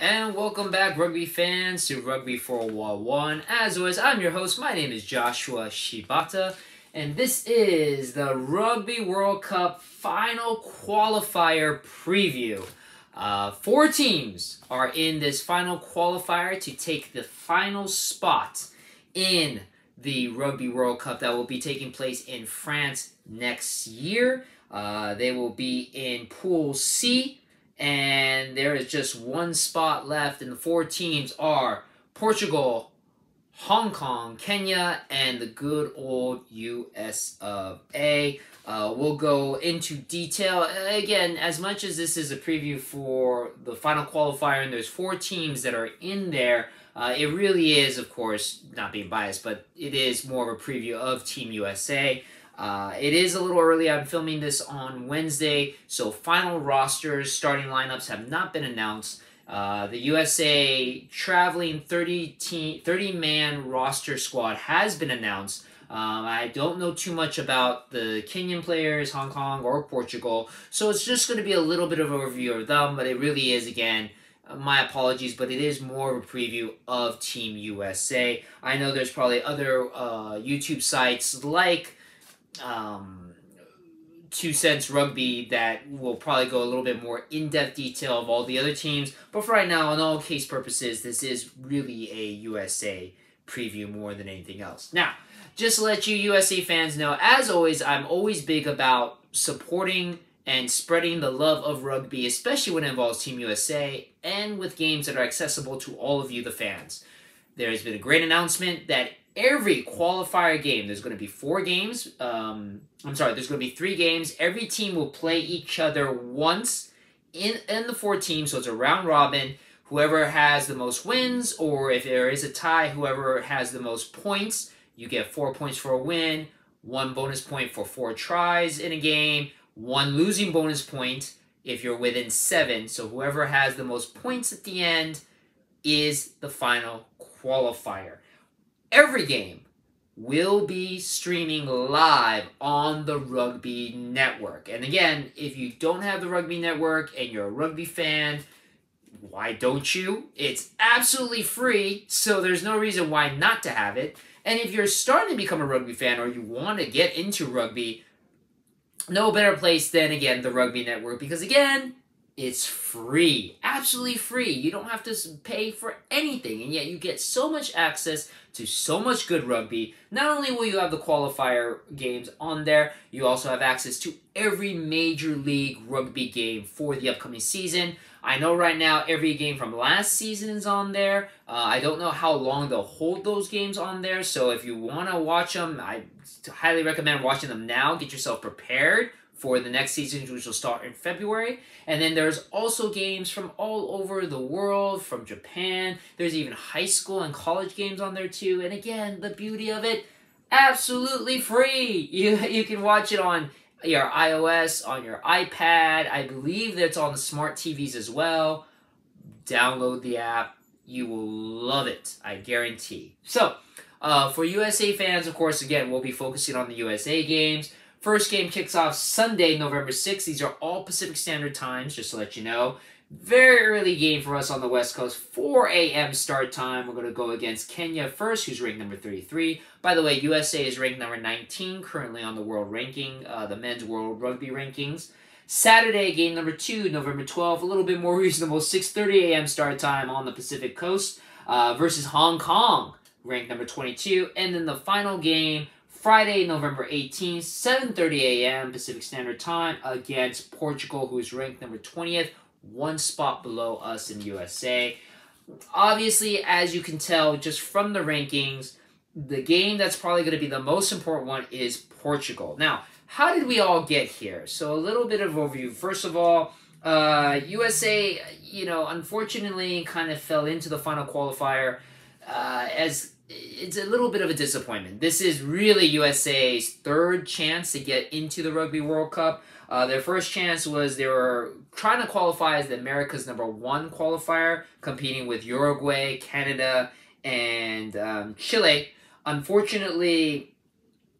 And welcome back, rugby fans, to Rugby411. As always, I'm your host. My name is Joshua Shibata, and this is the Rugby World Cup final qualifier preview. 4 teams are in this final qualifier to take the final spot in the Rugby World Cup that will be taking place in France next year. They will be in Pool C. And there is just one spot left, and the 4 teams are Portugal, Hong Kong, Kenya, and the good old US of A. We'll go into detail. Again, as much as this is a preview for the final qualifier, and there's 4 teams that are in there, it really is, of course, not being biased, but it is more of a preview of Team USA. It is a little early. I'm filming this on Wednesday, so final rosters, starting lineups have not been announced. The USA traveling 30-man roster squad has been announced. I don't know too much about the Kenyan players, Hong Kong, or Portugal, so it's just going to be a little bit of an overview of them, but it really is, again, my apologies, but it is more of a preview of Team USA. I know there's probably other YouTube sites like 2 Cents Rugby that will probably go a little bit more in-depth detail of all the other teams, but for right now, in all case purposes, this is really a USA preview more than anything else. Now, just to let you USA fans know, as always, I'm always big about supporting and spreading the love of rugby, especially when it involves Team USA, and with games that are accessible to all of you, the fans. There has been a great announcement that every qualifier game, there's going to be 4 games. There's going to be 3 games. Every team will play each other once in the 4 teams, so it's a round robin. Whoever has the most wins, or if there is a tie, whoever has the most points, you get 4 points for a win, 1 bonus point for 4 tries in a game, 1 losing bonus point if you're within 7. So whoever has the most points at the end is the final qualifier. Every game will be streaming live on the Rugby Network. And again, if you don't have the Rugby Network and you're a rugby fan, why don't you? It's absolutely free, so there's no reason why not to have it. And if you're starting to become a rugby fan or you want to get into rugby, no better place than, again, the Rugby Network. Because, again, it's free. Absolutely free. You don't have to pay for anything. And yet you get so much access to so much good rugby. Not only will you have the qualifier games on there, you also have access to every major league rugby game for the upcoming season. I know right now every game from last season is on there. I don't know how long they'll hold those games on there. So if you want to watch them, I highly recommend watching them now. Get yourself prepared for the next season, which will start in February. And then there's also games from all over the world, from Japan. There's even high school and college games on there too. And again, the beauty of it, absolutely free. You can watch it on your iOS, on your iPad. I believe that it's on the smart TVs as well. Download the app. You will love it, I guarantee. So, for USA fans, of course, again, we'll be focusing on the USA games. First game kicks off Sunday, November 6th. These are all Pacific Standard Times, just to let you know. Very early game for us on the West Coast. 4 a.m. start time. We're going to go against Kenya first, who's ranked number 33. By the way, USA is ranked number 19, currently on the world ranking, the men's world rugby rankings. Saturday, game number 2, November 12th. A little bit more reasonable. 6:30 a.m. start time on the Pacific Coast versus Hong Kong, ranked number 22. And then the final game, Friday, November 18th, 7:30 a.m. Pacific Standard Time against Portugal, who is ranked number 20th, 1 spot below us in USA. Obviously, as you can tell just from the rankings, the game that's probably going to be the most important one is Portugal. Now, how did we all get here? So a little bit of overview. First of all, USA, unfortunately kind of fell into the final qualifier as it's a little bit of a disappointment. This is really USA's 3rd chance to get into the Rugby World Cup. Their first chance was they were trying to qualify as the America's number 1 qualifier, competing with Uruguay, Canada, and Chile. Unfortunately,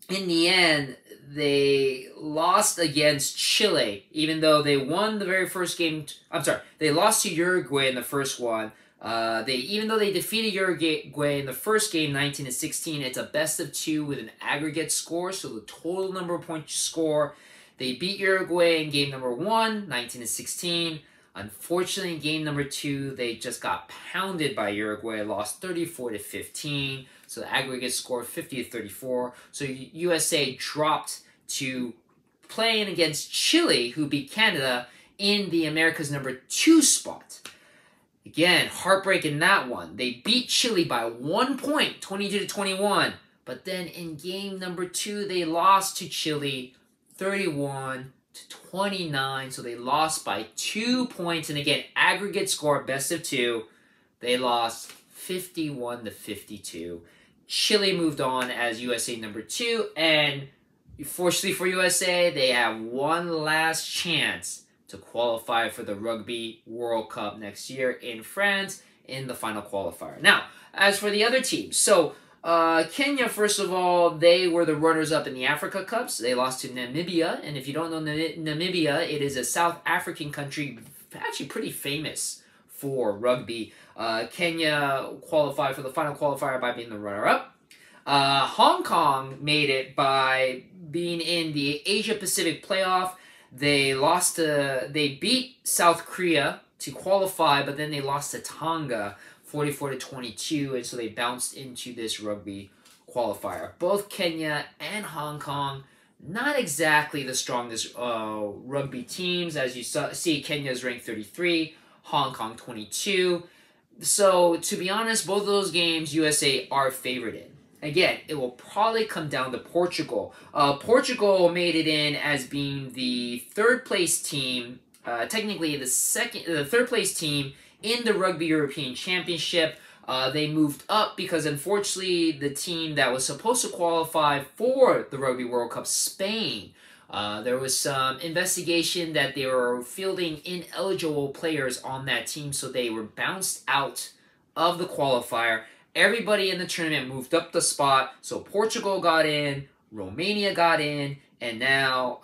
in the end, they lost against Chile, even though they won the very first game. I'm sorry, they lost to Uruguay in the first one. Even though they defeated Uruguay in the first game, 19-16, it's a best of 2 with an aggregate score. So the total number of points you score, they beat Uruguay in game number 1, 19-16. Unfortunately, in game number 2, they just got pounded by Uruguay, lost 34-15. So the aggregate score 50-34. So USA dropped to playing against Chile, who beat Canada in the America's number 2 spot. Again, heartbreak in that one. They beat Chile by 1 point, 22-21. But then in game number 2, they lost to Chile 31-29. So they lost by 2 points. And again, aggregate score, best of 2. They lost 51-52. Chile moved on as USA number 2. And fortunately for USA, they have one last chance to qualify for the Rugby World Cup next year in France in the final qualifier. Now, as for the other teams, so Kenya, first of all, they were the runners-up in the Africa Cups. They lost to Namibia, and if you don't know Namibia, it is a South African country, actually pretty famous for rugby. Kenya qualified for the final qualifier by being the runner-up. Hong Kong made it by being in the Asia-Pacific playoff. They beat South Korea to qualify, but then they lost to Tonga 44-22, and so they bounced into this rugby qualifier. Both Kenya and Hong Kong, not exactly the strongest rugby teams. As you see, Kenya is ranked 33, Hong Kong 22. So, to be honest, both of those games, USA are favored in. Again, it will probably come down to Portugal. Portugal made it in as being the third place team, technically the third place team in the Rugby European Championship. They moved up because unfortunately the team that was supposed to qualify for the Rugby World Cup, Spain, there was some investigation that they were fielding ineligible players on that team, so they were bounced out of the qualifier. Everybody in the tournament moved up the spot, so Portugal got in, Romania got in, and now,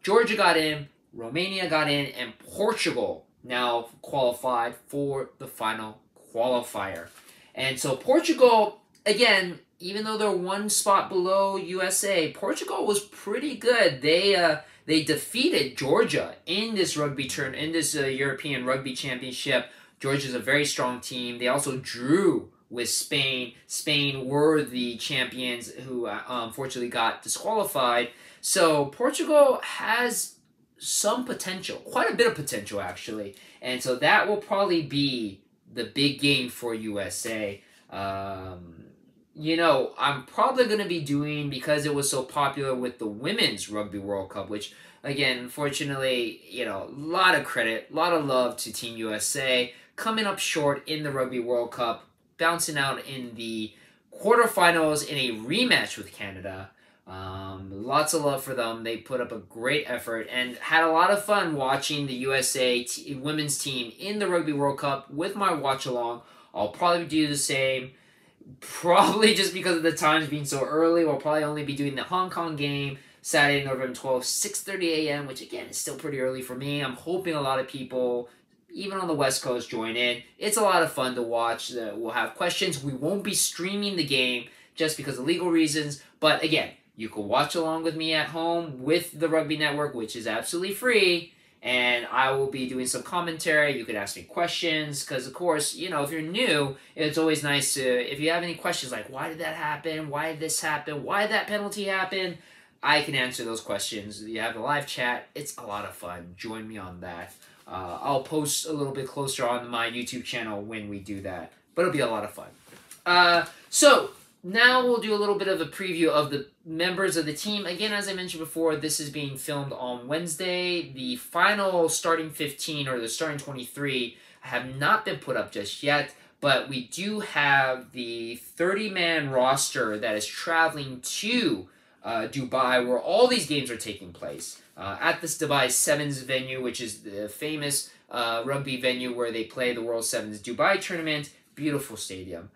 Georgia got in, Romania got in, and Portugal now qualified for the final qualifier. And so Portugal, again, even though they're one spot below USA, Portugal was pretty good. They defeated Georgia in this European Rugby Championship. Georgia's a very strong team. They also drew with Spain. Spain were the champions who unfortunately got disqualified. So Portugal has some potential, quite a bit of potential actually. And so that will probably be the big game for USA. You know, I'm probably going to be doing, because it was so popular with the Women's Rugby World Cup, which, again, unfortunately, you know, a lot of credit, a lot of love to Team USA, coming up short in the Rugby World Cup, bouncing out in the quarterfinals in a rematch with Canada. Lots of love for them. They put up a great effort and had a lot of fun watching the USA women's team in the Rugby World Cup with my watch-along. I'll probably do the same. Probably just because of the times being so early, we'll probably only be doing the Hong Kong game Saturday, November 12th, 6:30 a.m., which again is still pretty early for me. I'm hoping a lot of people, even on the West Coast, join in. It's a lot of fun to watch. We'll have questions. We won't be streaming the game just because of legal reasons. But again, you can watch along with me at home with the Rugby Network, which is absolutely free. And I will be doing some commentary. You could ask me questions, because, of course, you know, if you're new, it's always nice to, if you have any questions like, why did that happen? Why did this happen? Why did that penalty happen? I can answer those questions. You have a live chat. It's a lot of fun. Join me on that. I'll post a little bit closer on my YouTube channel when we do that. But it'll be a lot of fun. So, now we'll do a little bit of a preview of the members of the team. Again, as I mentioned before, this is being filmed on Wednesday. The final starting 15 or the starting 23 have not been put up just yet, but we do have the 30-man roster that is traveling to Dubai, where all these games are taking place. At this Dubai Sevens venue, which is the famous rugby venue where they play the World Sevens Dubai tournament. Beautiful stadium.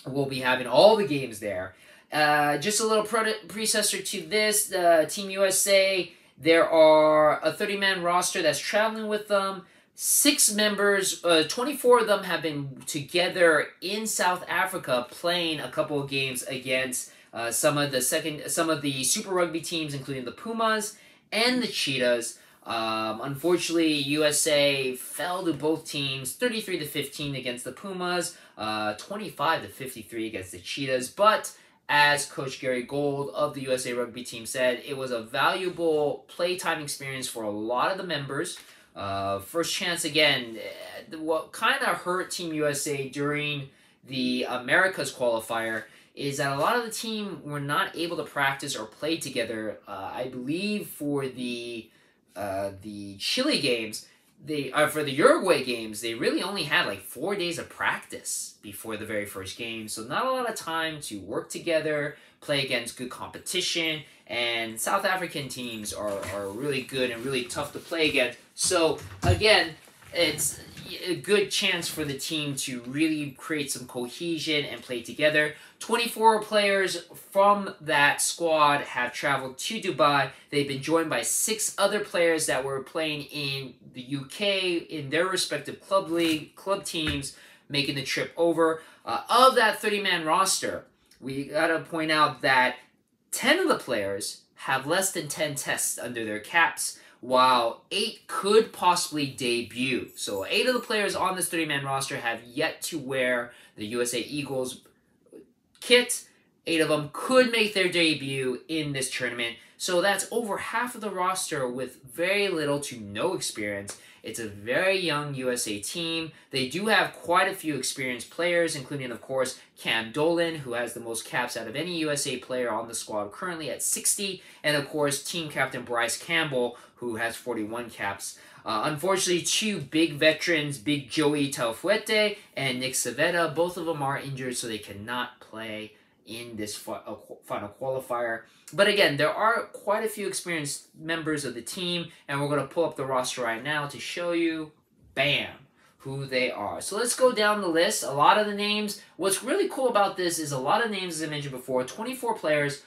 We'll be having all the games there. Just a little predecessor to this, Team USA, there are a 30-man roster that's traveling with them. 6 members, 24 of them have been together in South Africa playing a couple of games against some of the Super Rugby teams, including the Pumas and the Cheetahs. Unfortunately, USA fell to both teams, 33-15 against the Pumas, 25-53 against the Cheetahs. But as Coach Gary Gold of the USA Rugby team said, it was a valuable playtime experience for a lot of the members. First chance again. What kind of hurt Team USA during the Americas qualifier is that a lot of the team were not able to practice or play together. I believe for the Chile games, for the Uruguay games, they really only had like 4 days of practice before the very first game. So not a lot of time to work together, play against good competition. And South African teams are really good and really tough to play against. So again, it's a good chance for the team to really create some cohesion and play together. 24 players from that squad have traveled to Dubai. They've been joined by 6 other players that were playing in the UK in their respective club teams, making the trip over. Of that 30-man roster, we gotta point out that 10 of the players have less than 10 tests under their caps, while 8 could possibly debut. So 8 of the players on this 30-man roster have yet to wear the USA Eagles kit. 8 of them could make their debut in this tournament. So that's over half of the roster with very little to no experience. It's a very young USA team. They do have quite a few experienced players, including, of course, Cam Dolan, who has the most caps out of any USA player on the squad, currently at 60, and, of course, team captain Bryce Campbell, who has 41 caps. Unfortunately, 2 big veterans, Big Joey Taufuete and Nick Savetta, both of them are injured, so they cannot play in this final qualifier. But again, there are quite a few experienced members of the team, and we're going to pull up the roster right now to show you, bam, who they are. So let's go down the list. A lot of the names, what's really cool about this is a lot of names, as I mentioned before, 24 players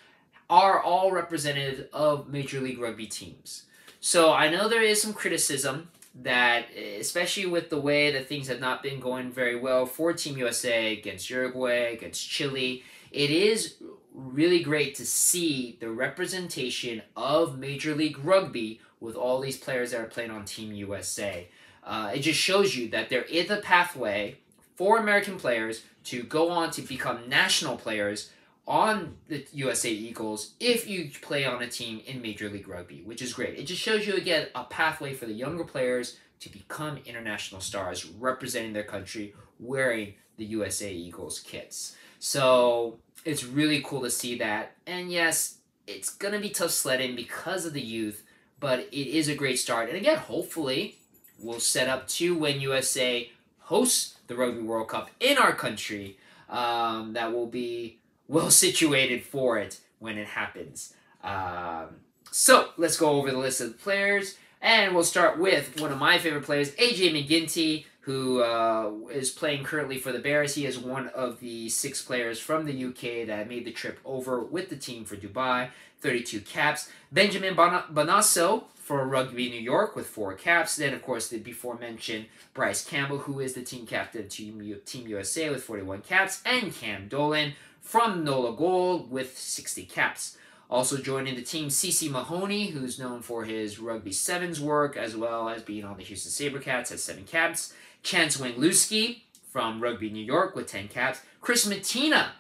are all representative of Major League Rugby teams. So I know there is some criticism that, especially with the way that things have not been going very well for Team USA against Uruguay, against Chile, it is really great to see the representation of Major League Rugby with all these players that are playing on Team USA. It just shows you that there is a pathway for American players to go on to become national players on the USA Eagles if you play on a team in Major League Rugby, which is great. It just shows you, again, a pathway for the younger players to become international stars representing their country wearing the USA Eagles kits. So it's really cool to see that. And yes, it's going to be tough sledding because of the youth, but it is a great start. And again, hopefully, we'll set up to when USA hosts the Rugby World Cup in our country. That will be well situated for it when it happens. So let's go over the list of the players. And we'll start with one of my favorite players, AJ McGinty, who is playing currently for the Bears. He is one of the 6 players from the UK that made the trip over with the team for Dubai, 32 caps. Benjamin Bonasso for Rugby New York with 4 caps. Then, of course, the before-mentioned Bryce Campbell, who is the team captain of Team USA with 41 caps. And Cam Dolan from NOLA Gold with 60 caps. Also joining the team, CeCe Mahoney, who's known for his Rugby Sevens work, as well as being on the Houston SaberCats, has 7 caps. Chance Wangluski from Rugby New York with 10 caps. Chris Mattina,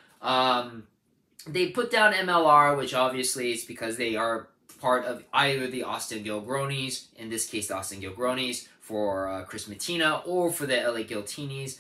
they put down MLR, which obviously is because they are part of either the Austin Gilgronis, in this case the Austin Gilgronis, for Chris Mattina, or for the LA Giltinis.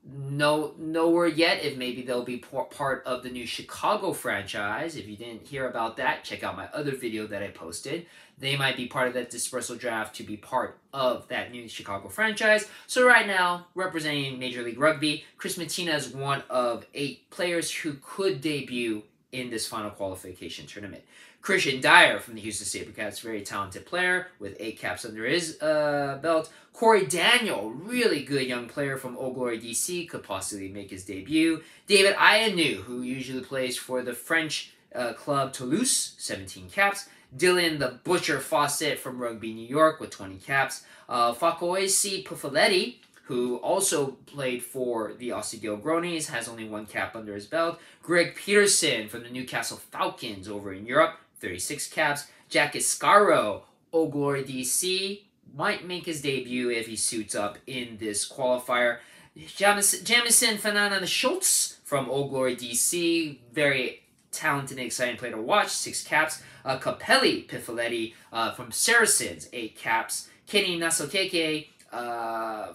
Nowhere yet if maybe they'll be part of the new Chicago franchise. If you didn't hear about that, check out my other video that I posted. They might be part of that dispersal draft to be part of that new Chicago franchise. So right now, representing Major League Rugby, Chris Mattina is one of 8 players who could debut in this final qualification tournament. Christian Dyer from the Houston SaberCats, very talented player with 8 caps under his belt. Corey Daniel, really good young player from Old Glory DC, could possibly make his debut. David Ayanu, who usually plays for the French club Toulouse, 17 caps. Dylan the Butcher Fawcett from Rugby New York with 20 caps. Fakoisi Pufoletti, who also played for the Aussie Gilgronis, has only 1 cap under his belt. Greg Peterson from the Newcastle Falcons over in Europe, 36 caps. Jack Iscaro, Old Glory DC, might make his debut if he suits up in this qualifier. Jamison Fernanda Schultz from Old Glory DC, very talented and exciting player to watch, 6 caps. Capelli Pifoletti from Saracens, 8 caps. Kenny Nasokeke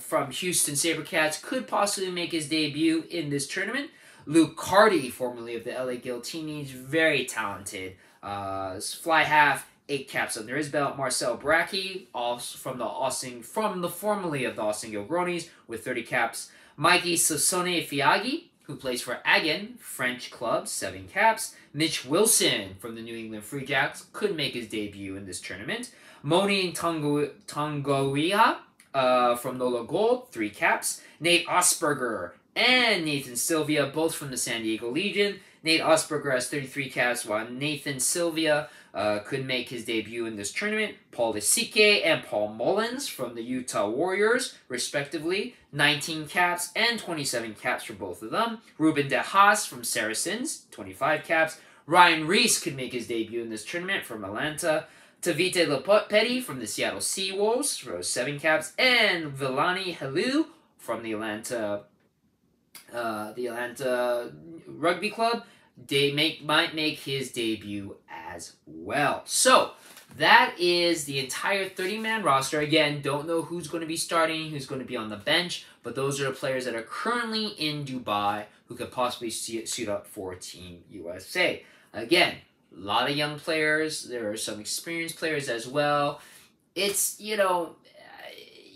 from Houston SaberCats could possibly make his debut in this tournament. Luke Carty, formerly of the LA Guillotines, very talented. Fly half, 8 caps under his belt. Marcel Bracchi, from the formerly of the Austin Gilgronis, with 30 caps. Mikey Sosone Fiagi, who plays for Agen, French club, 7 caps. Mitch Wilson from the New England Free Jacks could make his debut in this tournament. Moni Tongoia from Nola Gold, 3 caps. Nate Osberger and Nathan Sylvia, both from the San Diego Legion. Nate Osberger has 33 caps, while Nathan Sylvia could make his debut in this tournament. Paul Lisike and Paul Mullins from the Utah Warriors, respectively, 19 caps and 27 caps for both of them. Ruben De Haas from Saracens, 25 caps. Ryan Reese could make his debut in this tournament from Atlanta. Tavite Lepetti from the Seattle Seawolves for 7 caps. And Villani Helu from the Atlanta Rugby Club might make his debut as well. So that is the entire 30-man roster. Again, don't know who's going to be starting, who's going to be on the bench, but those are the players that are currently in Dubai who could possibly suit up for Team USA. Again, a lot of young players. There are some experienced players as well. It's, you know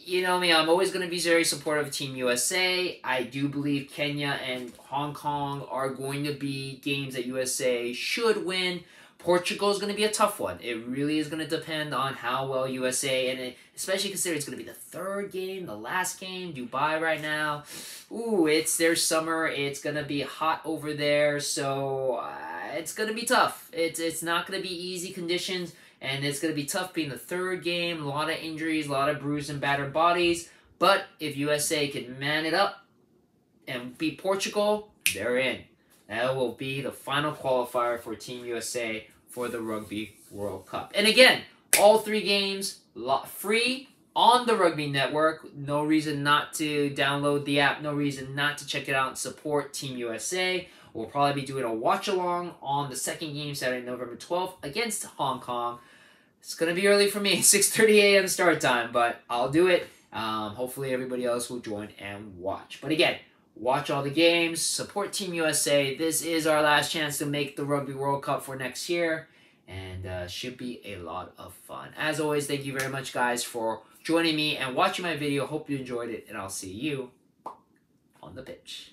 me, I'm always going to be very supportive of Team USA. I do believe Kenya and Hong Kong are going to be games that USA should win. Portugal is going to be a tough one. It really is going to depend on how well USA, and especially considering it's going to be the 3rd game, the last game, Dubai right now. Ooh, it's their summer. It's going to be hot over there, so it's going to be tough. It's not going to be easy conditions. And it's going to be tough being the 3rd game, a lot of injuries, a lot of bruised and battered bodies. But if USA can man it up and beat Portugal, they're in. That will be the final qualifier for Team USA for the Rugby World Cup. And again, all 3 games free on the Rugby Network. No reason not to download the app. No reason not to check it out and support Team USA. We'll probably be doing a watch-along on the 2nd game, Saturday, November 12th, against Hong Kong. It's going to be early for me, 6:30 a.m. start time, but I'll do it. Hopefully everybody else will join and watch. But again, watch all the games, support Team USA. This is our last chance to make the Rugby World Cup for next year, and should be a lot of fun. As always, thank you very much, guys, for joining me and watching my video. Hope you enjoyed it, and I'll see you on the pitch.